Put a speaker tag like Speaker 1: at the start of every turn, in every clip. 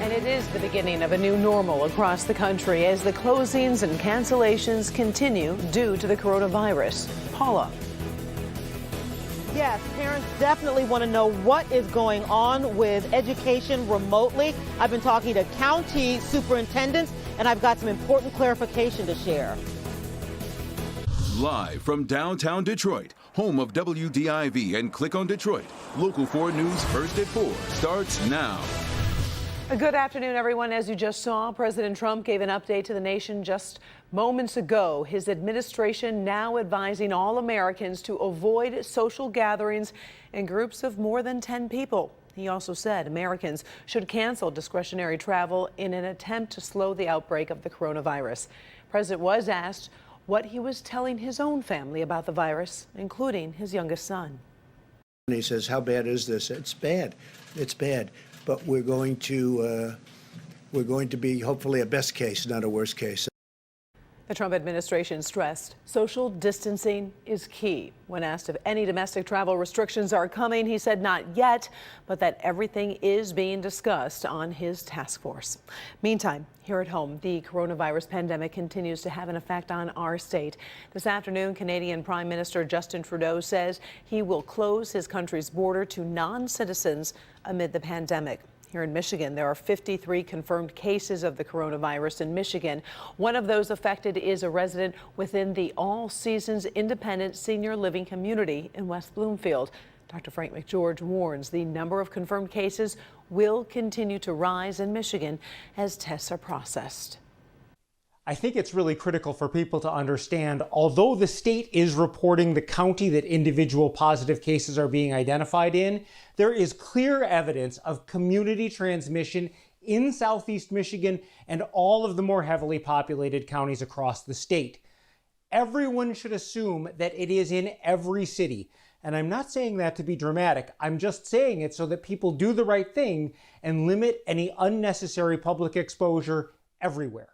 Speaker 1: And it is the beginning of a new normal across the country as the closings and cancellations continue due to the coronavirus. Paula.
Speaker 2: Yes, parents definitely want to know what is going on with education remotely. I've been talking to county superintendents, and I've got some important clarification to share.
Speaker 3: Live from downtown Detroit, home of WDIV and Click on Detroit, Local 4 News First at 4 starts now.
Speaker 1: Good afternoon, everyone. As you just saw, President Trump gave an update to the nation just moments ago. His administration now advising all Americans to avoid social gatherings in groups of more than 10 people. He also said Americans should cancel discretionary travel in an attempt to slow the outbreak of the coronavirus. The president was asked what he was telling his own family about the virus, including his youngest son.
Speaker 4: He says, "How bad is this?" It's bad. It's bad. But we're going to be hopefully a best case, not a worst case.
Speaker 1: The Trump administration stressed social distancing is key. When asked if any domestic travel restrictions are coming, he said not yet, but that everything is being discussed on his task force. Meantime, here at home, the coronavirus pandemic continues to have an effect on our state. This afternoon, Canadian Prime Minister Justin Trudeau says he will close his country's border to non-citizens amid the pandemic. Here in Michigan, there are 53 confirmed cases of the coronavirus in Michigan. One of those affected is a resident within the All Seasons Independent Senior Living Community in West Bloomfield. Dr. Frank McGeorge warns the number of confirmed cases will continue to rise in Michigan as tests are processed.
Speaker 5: I think it's really critical for people to understand, although the state is reporting the county that individual positive cases are being identified in, there is clear evidence of community transmission in Southeast Michigan and all of the more heavily populated counties across the state. Everyone should assume that it is in every city. And I'm not saying that to be dramatic. I'm just saying it so that people do the right thing and limit any unnecessary public exposure everywhere.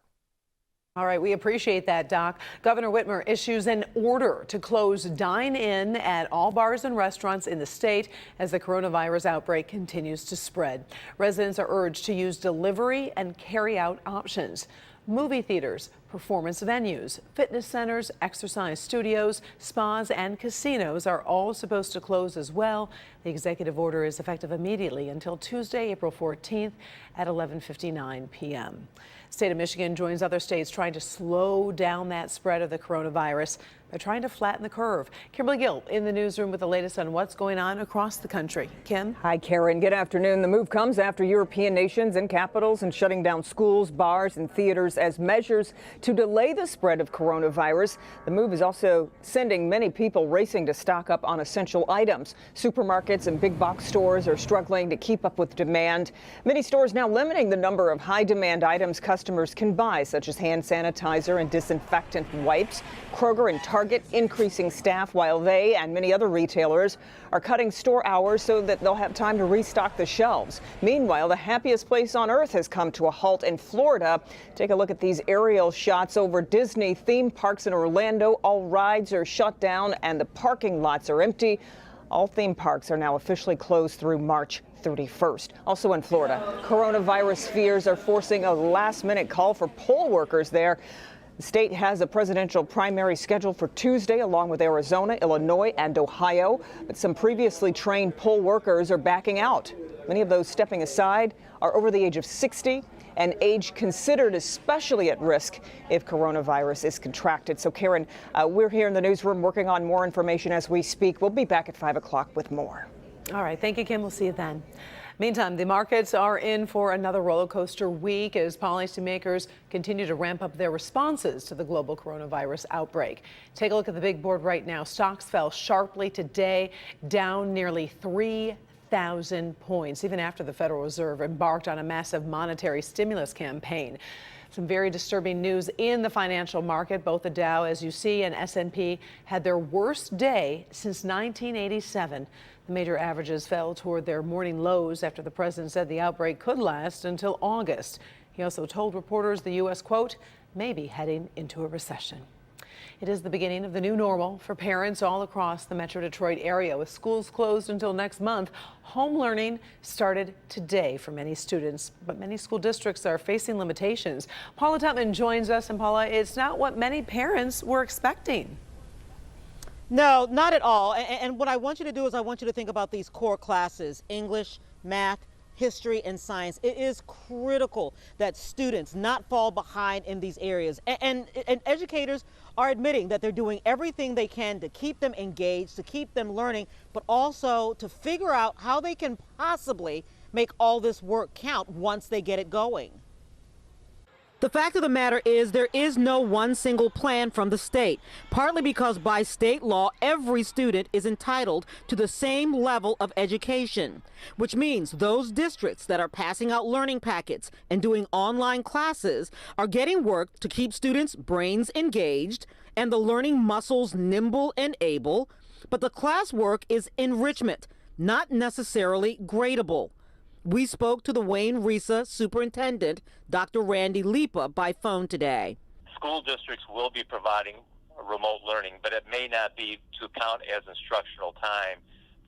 Speaker 1: All right, we appreciate that, Doc. Governor Whitmer issues an order to close dine-in at all bars and restaurants in the state as the coronavirus outbreak continues to spread. Residents are urged to use delivery and carry-out options. Movie theaters, performance venues, fitness centers, exercise studios, spas, and casinos are all supposed to close as well. The executive order is effective immediately until Tuesday, April 14th at 11:59 p.m. State of Michigan joins other states trying to slow down that spread of the coronavirus. They're trying to flatten the curve. Kimberly Gill in the newsroom with the latest on what's going on across the country. Kim?
Speaker 6: Hi, Karen. Good afternoon. The move comes after European nations and capitals and shutting down schools, bars, and theaters as measures to delay the spread of coronavirus. The move is also sending many people racing to stock up on essential items. Supermarkets and big box stores are struggling to keep up with demand. Many stores now limiting the number of high demand items customers can buy, such as hand sanitizer and disinfectant wipes. Kroger and Target increasing staff while they and many other retailers are cutting store hours so that they'll have time to restock the shelves. Meanwhile, the happiest place on earth has come to a halt in Florida. Take a look at these aerial shots over Disney theme parks in Orlando. All rides are shut down and the parking lots are empty. All theme parks are now officially closed through March 31st. Also in Florida, coronavirus fears are forcing a last-minute call for poll workers there. The state has a presidential primary scheduled for Tuesday, along with Arizona, Illinois, and Ohio. But some previously trained poll workers are backing out. Many of those stepping aside are over the age of 60, an age considered especially at risk if coronavirus is contracted. So, Karen, we're here in the newsroom working on more information as we speak. We'll be back at 5 o'clock with more.
Speaker 1: All right. Thank you, Kim. We'll see you then. Meantime, the markets are in for another roller coaster week as policymakers continue to ramp up their responses to the global coronavirus outbreak. Take a look at the big board right now. Stocks fell sharply today, down nearly 3,000 points, even after the Federal Reserve embarked on a massive monetary stimulus campaign. Some very disturbing news in the financial market. Both the Dow, as you see, and S&P had their worst day since 1987. The major averages fell toward their morning lows after the president said the outbreak could last until August. He also told reporters the U.S., quote, may be heading into a recession. It is the beginning of the new normal for parents all across the Metro Detroit area. With schools closed until next month, home learning started today for many students, but many school districts are facing limitations. Paula Tutman joins us, and Paula, it's not what many parents were expecting.
Speaker 2: No, not at all. And what I want you to do is I want you to think about these core classes: English, math, history, and science. It is critical that students not fall behind in these areas. And educators are admitting that they're doing everything they can to keep them engaged, to keep them learning, but also to figure out how they can possibly make all this work count once they get it going. The fact of the matter is there is no one single plan from the state, partly because by state law, every student is entitled to the same level of education, which means those districts that are passing out learning packets and doing online classes are getting work to keep students' brains engaged and the learning muscles nimble and able, but the classwork is enrichment, not necessarily gradable. We spoke to the Wayne RESA superintendent, Dr. Randy Lipa, by phone today.
Speaker 7: School districts will be providing remote learning, but it may not be to count as instructional time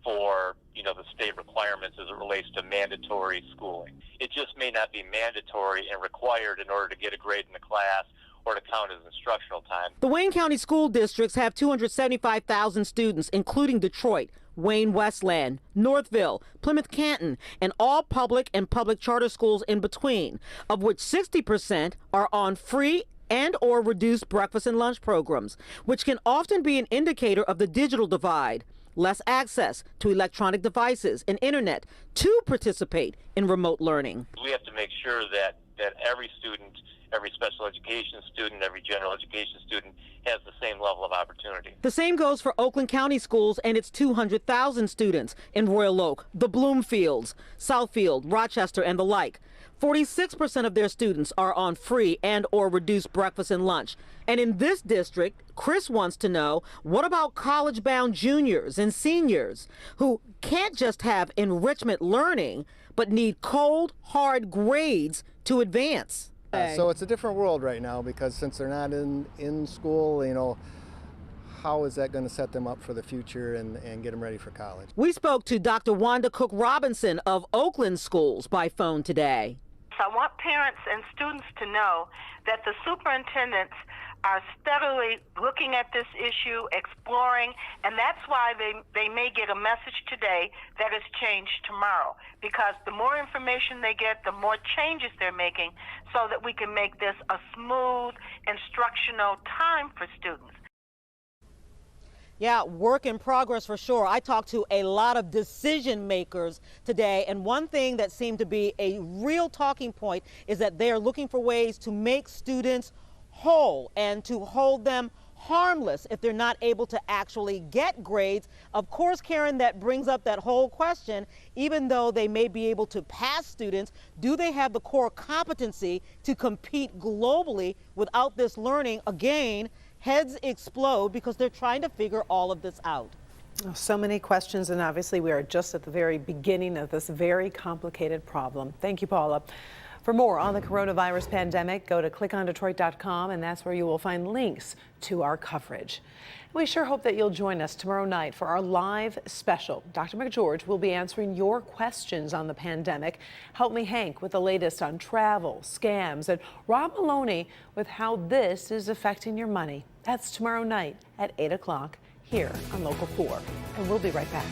Speaker 7: for, the state requirements as it relates to mandatory schooling. It just may not be mandatory and required in order to get a grade in the class or to count as instructional time.
Speaker 2: The Wayne County school districts have 275,000 students, including Detroit, Wayne Westland, Northville, Plymouth Canton, and all public and public charter schools in between, of which 60% are on free and or reduced breakfast and lunch programs, which can often be an indicator of the digital divide. Less access to electronic devices and internet to participate in remote learning.
Speaker 7: We have to make sure that every student, every special education student, every general education student has the same level of opportunity.
Speaker 2: The same goes for Oakland County Schools and its 200,000 students in Royal Oak, the Bloomfields, Southfield, Rochester, and the like. 46% of their students are on free and or reduced breakfast and lunch. And in this district, Chris wants to know, what about college-bound juniors and seniors who can't just have enrichment learning, but need cold, hard grades to advance?
Speaker 8: So it's a different world right now, because since they're not in school, how is that going to set them up for the future and get them ready for college?
Speaker 2: We spoke to Dr. Wanda Cook Robinson of Oakland Schools by phone today.
Speaker 9: So I want parents and students to know that the superintendents are steadily looking at this issue, exploring, and that's why they may get a message today that is changed tomorrow, because the more information they get, the more changes they're making, so that we can make this a smooth instructional time for students.
Speaker 2: Yeah, work in progress for sure. I talked to a lot of decision makers today, and one thing that seemed to be a real talking point is that they are looking for ways to make students whole and to hold them harmless if they're not able to actually get grades. Of course, Karen, that brings up that whole question. Even though they may be able to pass students, do they have the core competency to compete globally without this learning? Again, heads explode because they're trying to figure all of this out.
Speaker 1: Oh, so many questions, and obviously we are just at the very beginning of this very complicated problem. Thank you, Paula. For more on the coronavirus pandemic, go to clickondetroit.com, and that's where you will find links to our coverage. We sure hope that you'll join us tomorrow night for our live special. Dr. McGeorge will be answering your questions on the pandemic. Help Me Hank with the latest on travel, scams, and Rob Maloney with how this is affecting your money. That's tomorrow night at 8 o'clock here on Local 4. And we'll be right back.